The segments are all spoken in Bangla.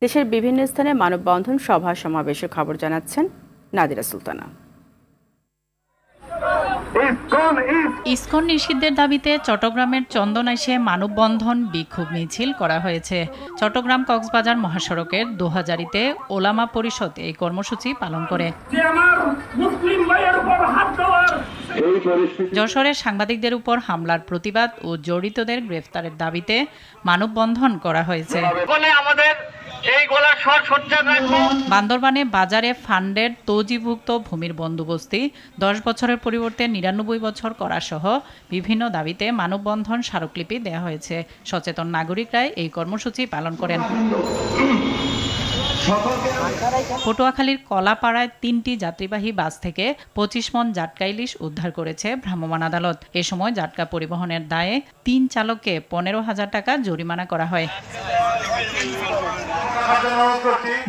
দেশের বিভিন্ন স্থানে মানববন্ধন সভা সমাবেশের খবর জানাচ্ছেন নাদিরা সুলতানা। ইসকন নিষিদ্ধের দাবিতে চট্টগ্রামের চন্দনাইশে মানববন্ধন বিক্ষোভ মিছিল করা হয়েছে। চট্টগ্রাম কক্সবাজার মহাসড়কের দোহাজারীতে ওলামা পরিষদ এই কর্মসূচি পালন করে। যশোরে সাংবাদিকদের উপর হামলার প্রতিবাদ ও জড়িতদের গ্রেফতারের দাবিতে মানববন্ধন করা হয়েছে। বান্দরবানে বাজারে ফান্ডের তৌজিভুক্ত ভূমির বন্দোবস্তি 10 বছরের পরিবর্তে 99 বছর করা সহ বিভিন্ন দাবিতে মানববন্ধন স্মারকলিপি দেওয়া হয়েছে। সচেতন নাগরিকরাই এই কর্মসূচি পালন করেন। পটুয়াখালীর কলাপাড়ায় 3টি যাত্রীবাহী বাস থেকে 25 মণ জাটকা ইলিশ উদ্ধার করেছে ভ্রাম্যমাণ আদালত। এ সময় জাটকা পরিবহনের দায়ে 3 চালককে 15,000 টাকা জরিমানা করা হয়।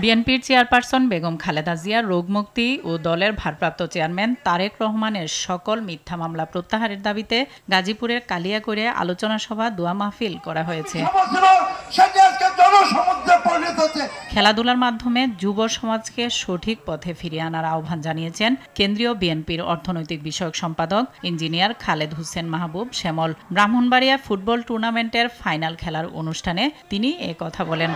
বিএনপির চেয়ারপারসন বেগম খালেদা জিয়া রোগমুক্তি ও দলের ভারপ্রাপ্ত চেয়ারম্যান তারেক রহমানের সকল মিথ্যা মামলা প্রত্যাহারের দাবিতে গাজীপুরের কালিয়াকৈরে আলোচনা সভা দোয়া মাহফিল করা হয়েছে। খেলাধুলার মাধ্যমে যুব সমাজকে সঠিক পথে ফিরিয়ে আনার আহ্বান জানিয়েছেন কেন্দ্রীয় বিএনপির অর্থনৈতিক বিষয়ক সম্পাদক ইঞ্জিনিয়ার খালেদ হোসেন মাহবুব শ্যামল। ব্রাহ্মণবাড়িয়া ফুটবল টুর্নামেন্টের ফাইনাল খেলার অনুষ্ঠানে তিনি এ কথা বলেন।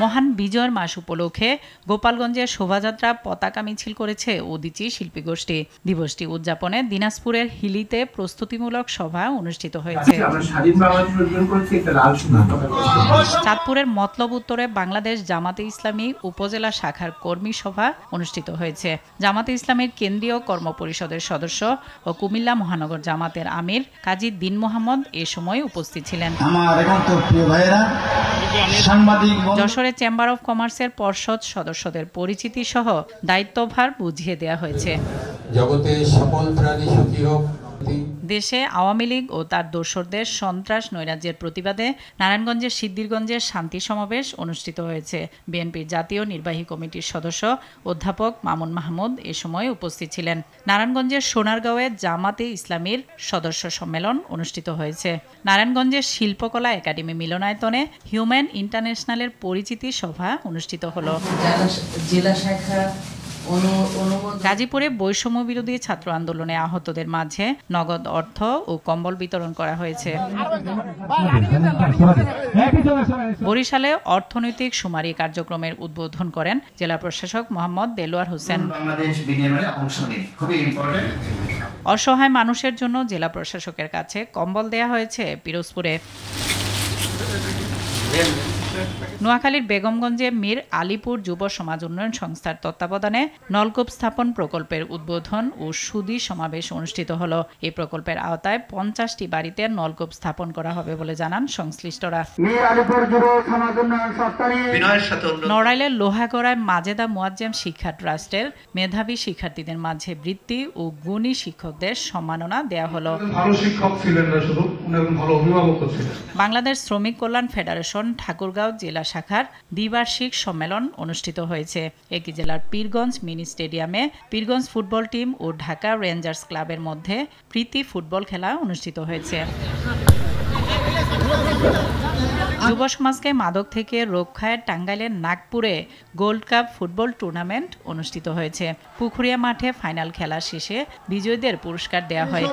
মহান বিজয়ের মাস উপলক্ষে গোপালগঞ্জে শোভাযাত্রা পতাকা মিছিল করেছে উদীচী শিল্পী গোষ্ঠী। দিবসটি উদযাপনে দিনাজপুরের হিলিতে প্রস্তুতিমূলক সভা অনুষ্ঠিত হয়েছে। চাঁদপুরের মতলব উত্তরে বাংলাদেশ জামাতে ইসলামী উপজেলা শাখার কর্মী সভা অনুষ্ঠিত হয়েছে। জামাতে ইসলামীর কেন্দ্রীয় কর্মপরিষদের সদস্য ও কুমিল্লা মহানগর জামাতের আমির কাজী দীন মোহাম্মদ এ সময় উপস্থিত ছিলেন। যশোরে চেম্বার অব কমার্সের পর্ষদ সদস্যদের পরিচিতি সহ দায়িত্বভার বুঝিয়ে দেওয়া হয়েছে। জগতে সকল প্রাণী সুখী হোক। দেশে আওয়ামী লীগ ও তার দোসরদের সন্ত্রাস নৈরাজ্যের প্রতিবাদে নারায়ণগঞ্জের সিদ্ধিরগঞ্জে শান্তি সমাবেশ অনুষ্ঠিত হয়েছে। বিএনপির জাতীয় নির্বাহী কমিটির সদস্য অধ্যাপক মামুন মাহমুদ এ সময় উপস্থিত ছিলেন। নারায়ণগঞ্জের সোনারগাঁওয়ে জামাতে ইসলামীর সদস্য সম্মেলন অনুষ্ঠিত হয়েছে। নারায়ণগঞ্জের শিল্পকলা একাডেমি মিলনায়তনে হিউম্যান ইন্টারন্যাশনালের পরিচিতি সভা অনুষ্ঠিত হলো। জেলা শাখা গাজীপুরে বৈষম্য বিরোধী ছাত্র আন্দোলনে আহতদের মাঝে নগদ অর্থ ও কম্বল বিতরণ করা হয়েছে। বরিশালে অর্থনৈতিক শুমারি কার্যক্রমের উদ্বোধন করেন জেলা প্রশাসক মোহাম্মদ দেলোয়ার হোসেন। অসহায় মানুষের জন্য জেলা প্রশাসকের কাছে কম্বল দেয়া হয়েছে পিরোজপুরে। নোয়াখালীর বেগমগঞ্জে মীর আলীপুর যুব সমাজ উন্নয়ন সংস্থার তত্ত্বাবধানে নলকূপ স্থাপন প্রকল্পের উদ্বোধন ও সুধী সমাবেশ অনুষ্ঠিত হলো। এই প্রকল্পের আওতায় 50টি বাড়িতে নলকূপ স্থাপন করা হবে বলে জানান সংশ্লিষ্টরা। নড়াইলের লোহাগড়ায় মাজেদা মুয়াজ্জেম শিক্ষা ট্রাস্টের মেধাবী শিক্ষার্থীদের মাঝে বৃত্তি ও গুণী শিক্ষকদের সম্মাননা দেয়া হলো। বাংলাদেশ শ্রমিক কল্যাণ ফেডারেশন ঠাকুরগাঁও জেলা শাখার দ্বিবার্ষিক সম্মেলন অনুষ্ঠিত হয়েছে। একই জেলার পীরগঞ্জ মিনি স্টেডিয়ামে পীরগঞ্জ ফুটবল টিম ও ঢাকা রেঞ্জার্স ক্লাবের মধ্যে প্রীতি ফুটবল খেলা অনুষ্ঠিত হয়েছে। যুব সমাজকে মাদক থেকে রক্ষায় টাঙ্গাইলের নাগপুরে গোল্ড কাপ ফুটবল টুর্নামেন্ট অনুষ্ঠিত হয়েছে। পুখুরিয়া মাঠে ফাইনাল খেলা শেষে বিজয়ীদের পুরস্কার দেওয়া হয়।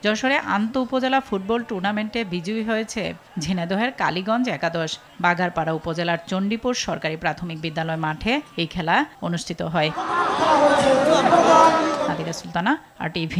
যশোরে আন্ত উপজেলা ফুটবল টুর্নামেন্টে বিজয়ী হয়েছে ঝিনাইদহের কালীগঞ্জ একাদশ। বাগারপাড়া উপজেলার চণ্ডীপুর সরকারি প্রাথমিক বিদ্যালয় মাঠে এই খেলা অনুষ্ঠিত হয়। নাদিরা সুলতানা, RTV।